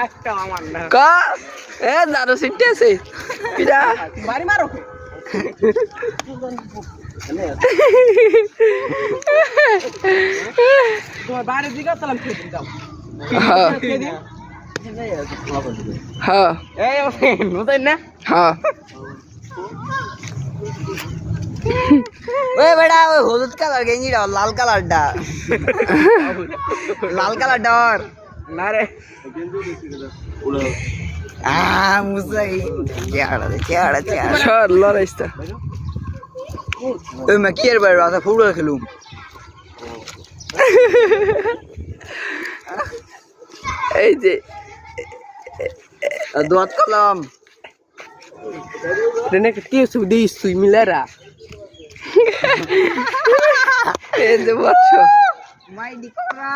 একটা আমার না ক এ দারু সিটে আছে পিরা বাড়ি মারো তোমার বাড়ির দিকে তাহলে খেতে দাও হ্যাঁ এই নতুন না হ্যাঁ ওই বেটা ওই হলুদ কালার গেঞ্জিটা লাল কালারটা লাল কালারটা ওর না রে মুসাই চেহারা সর লড়াইস্তা ওই মা কি আর বাইরে রাতে ফুটবল খেলুম এই যে দোয়াত করলাম রেনে কি সুদিস তুই মিলারা এই যে বাচ্চা মাই ডিকরা